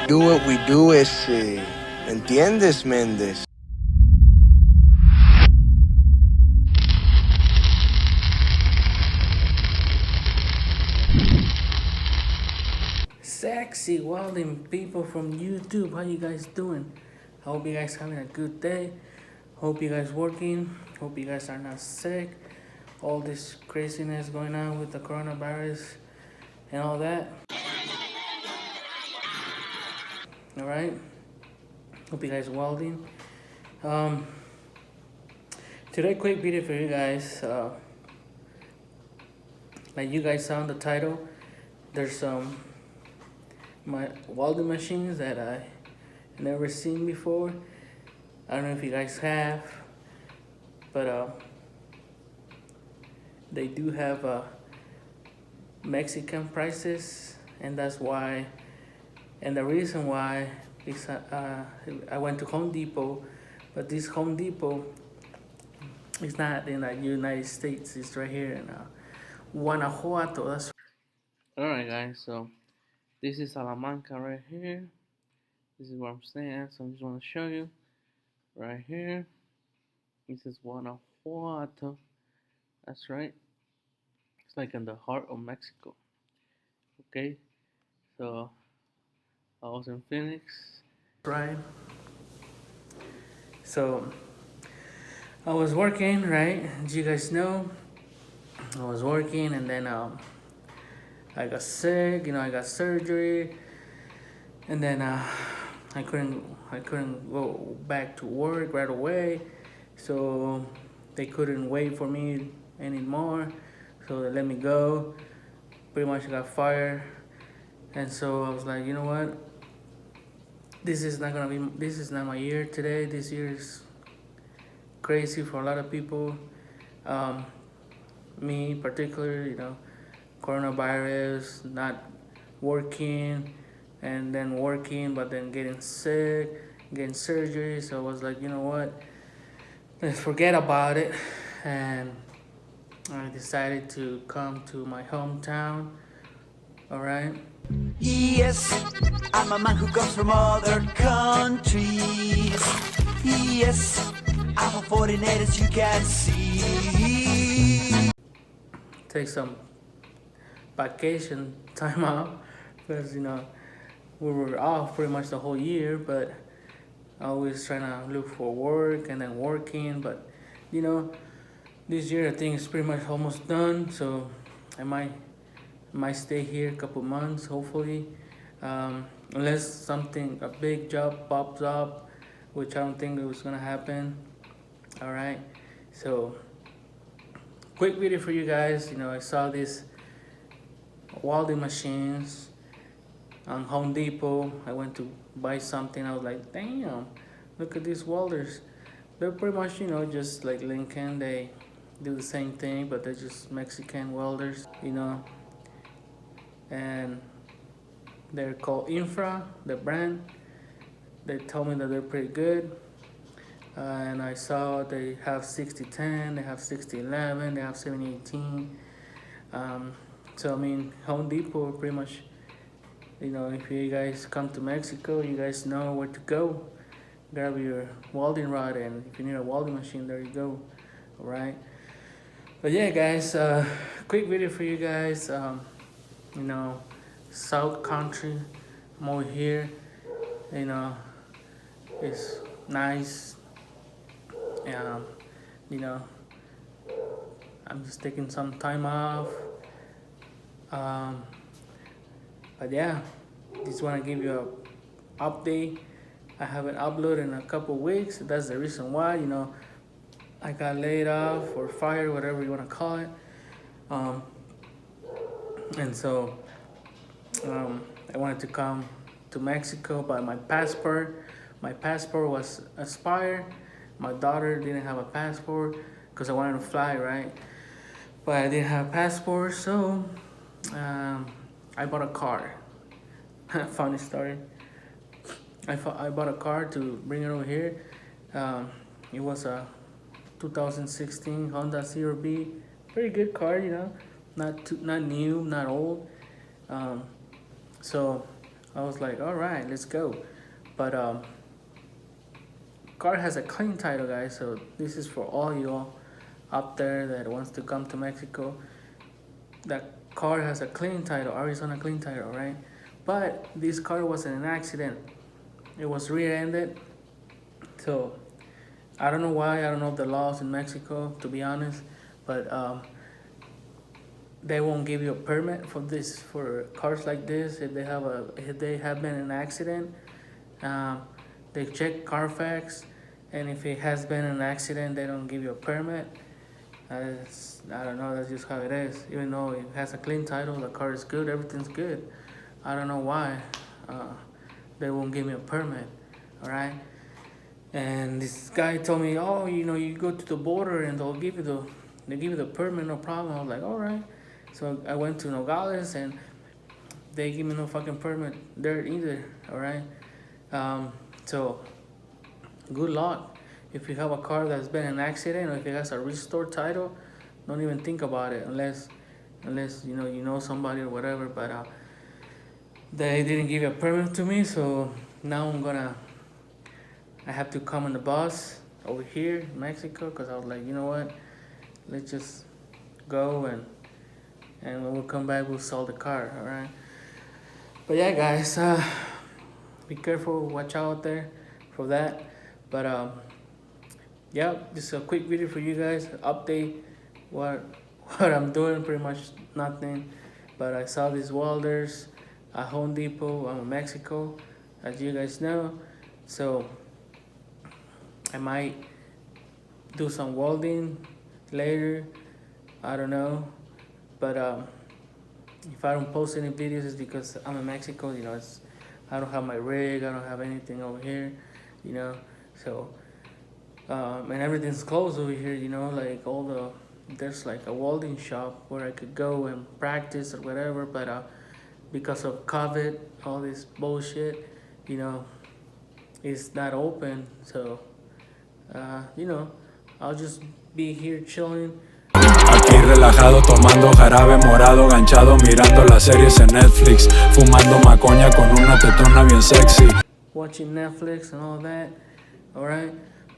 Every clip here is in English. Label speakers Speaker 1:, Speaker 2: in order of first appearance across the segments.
Speaker 1: do what we do, ¿entiendes, Méndez?
Speaker 2: Sexy welding people from YouTube, how you guys doing? I hope you guys having a good day. Hope you guys working. Hope you guys are not sick. All this craziness going on with the coronavirus and all that. All right. Hope you guys welding. Today, quick video for you guys. Like you guys saw in the title, there's some my welding machines that I never seen before. I don't know if you guys have, but they do have Mexican prices, and that's why. And the reason why is I went to Home Depot, but this Home Depot is not in the United States. It's right here in Guanajuato. That's all right, guys. So this is Salamanca right here. This is where I'm staying at. So I just want to show you right here. This is Guanajuato. That's right. It's like in the heart of Mexico. Okay. So I was in Phoenix. Right. So I was working, right? As you guys know, I was working, and then I got sick. I got surgery, and then I couldn't go back to work right away, so they couldn't wait for me anymore. So they let me go. Pretty much got fired, and so I was like, you know what? This is not my year today. This year is crazy for a lot of people. Me in particular, coronavirus, not working, and then working, but then getting sick, getting surgery. So I was like, you know what? Let's forget about it. And I decided to come to my hometown. All right.
Speaker 3: Yes, I'm a man who comes from other countries. Yes, I'm a foreigner as you can see.
Speaker 2: Take some vacation time off because we were off pretty much the whole year, but always trying to look for work and then working. But this year I think it's pretty much almost done, so I might stay here a couple months, hopefully, unless a big job pops up, which I don't think it was gonna happen. All right, so quick video for you guys. I saw these welding machines on Home Depot. I went to buy something. I was like, damn, look at these welders. They're pretty much just like Lincoln. They do the same thing, but they're just Mexican welders, and they're called Infra, the brand. They told me that they're pretty good, and I saw they have 6010, they have 6011, they have 7018. So I mean, Home Depot pretty much, if you guys come to Mexico, you guys know where to go. Grab your welding rod, and if you need a welding machine, there you go. All right. But yeah, guys, quick video for you guys. South country, I'm over here. It's nice. I'm just taking some time off. But yeah, just want to give you a update. I haven't uploaded in a couple weeks. That's the reason why. I got laid off or fired, whatever you want to call it. And so I wanted to come to Mexico, but my passport was expired. My daughter didn't have a passport because I wanted to fly, right? But I didn't have a passport, so I bought a car. Funny story. I bought a car to bring it over here. It was a 2016 Honda CR-V. Pretty good car, not new, not old. So I was like, all right, let's go. But car has a clean title, guys. So this is for all y'all out there that wants to come to Mexico. That car has a clean title, Arizona clean title, right? But this car was in an accident. It was rear-ended. So I don't know why. I don't know the laws in Mexico, to be honest. But they won't give you a permit for this, for cars like this. If they have been in an accident, they check Carfax, and if it has been an accident, they don't give you a permit. I don't know. That's just how it is. Even though it has a clean title, the car is good, everything's good. I don't know why they won't give me a permit. All right. And this guy told me, oh, you go to the border and they give you the permit, no problem. I was like, all right. So I went to Nogales and they give me no fucking permit there either. All right. So good luck. If you have a car that's been in an accident or if it has a restored title, don't even think about it unless you know somebody or whatever. But they didn't give a permit to me, so now I have to come on the bus over here in Mexico, because I was like, you know what, let's just go, and when we come back we'll sell the car. All right. But yeah, guys, be careful, watch out there for that. But yeah, just a quick video for you guys, update what I'm doing. Pretty much nothing, but I saw these welders at Home Depot. I'm in Mexico, as you guys know, so I might do some welding later. I don't know, but if I don't post any videos, it's because I'm in Mexico. I don't have my rig, I don't have anything over here, so and everything's closed over here, like there's like a welding shop where I could go and practice or whatever, but because of COVID, all this bullshit, it's not open. So I'll just be here chilling.
Speaker 4: Aquí relajado tomando jarabe morado, ganchado mirando las series en Netflix, fumando macoña con una tetona bien sexy.
Speaker 2: Watching Netflix and all that, alright?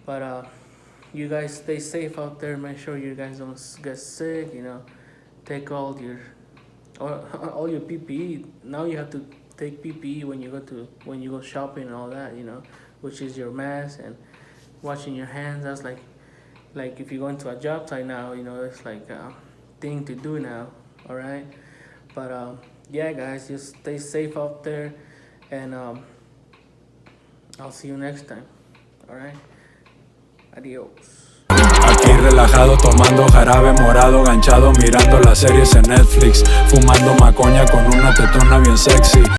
Speaker 2: But you guys stay safe out there. Make sure you guys don't get sick, take all your PPE. Now you have to take PPE when you go shopping and all that, which is your mask and washing your hands. That's like if you go into a job site now, it's like a thing to do now, all right? But yeah, guys, just stay safe out there, and I'll see you next time, all right? Adios.
Speaker 4: Aquí relajado tomando jarabe morado, ganchado mirando las series en Netflix, fumando macoña con una tetona bien sexy.